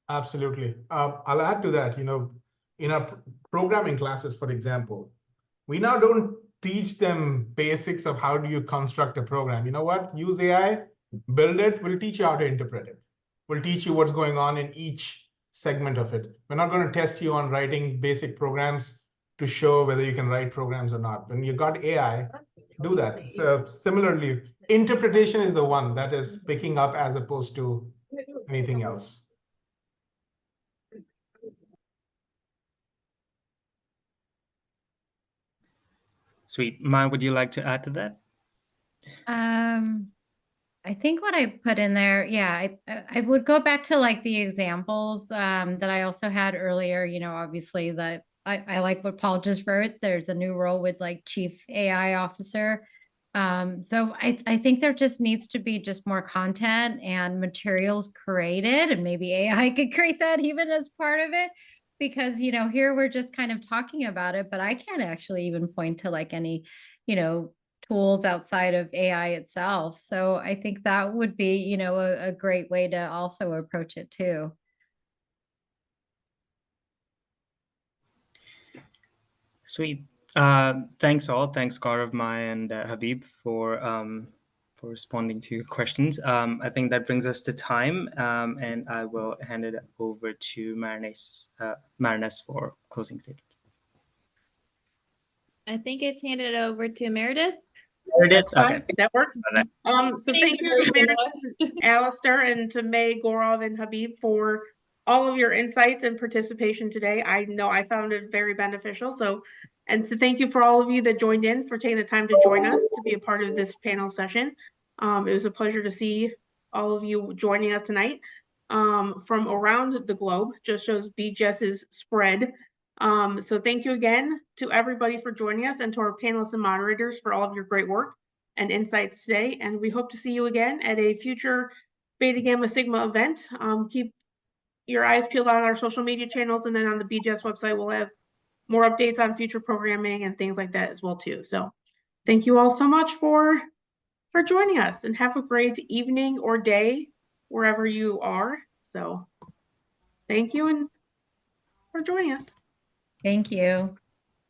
Absolutely. I'll add to that, in our programming classes, for example, we now don't teach them basics of how do you construct a program. You know what? Use AI, build it. We'll teach you how to interpret it. We'll teach you what's going on in each segment of it. We're not going to test you on writing basic programs to show whether you can write programs or not. When you got AI, do that. So similarly, interpretation is the one that is picking up as opposed to anything else. Sweet. Maya, would you like to add to that? I think what I put in there, yeah, I would go back to like the examples that I also had earlier. You know, obviously that I like what Paul just wrote. There's a new role with like chief AI officer. So I think there just needs to be just more content and materials created, and maybe AI could create that even as part of it. Because, you know, here we're just kind of talking about it, but I can't actually even point to like any, you know, tools outside of AI itself. So I think that would be, you know, a great way to also approach it too. Sweet. Thanks all. Thanks Gaurav, Maya, and Habib for responding to your questions. I think that brings us to time, and I will hand it over to Marinés for closing statements. I think it's handed over to Meredith. That's fine. Okay. That works. So thank you to Very Meredith, Alistair, and to May, Gaurav, and Habib for all of your insights and participation today. I know I found it very beneficial. So, and to thank you for all of you that joined in, for taking the time to join us to be a part of this panel session. It was a pleasure to see all of you joining us tonight from around the globe. Just shows BGS's spread. So thank you again to everybody for joining us, and to our panelists and moderators for all of your great work and insights today. And we hope to see you again at a future Beta Gamma Sigma event. Keep your eyes peeled on our social media channels, and then on the BGS website, we'll have more updates on future programming and things like that as well too. So thank you all so much for joining us, and have a great evening or day wherever you are. So thank you, and for joining us. Thank you.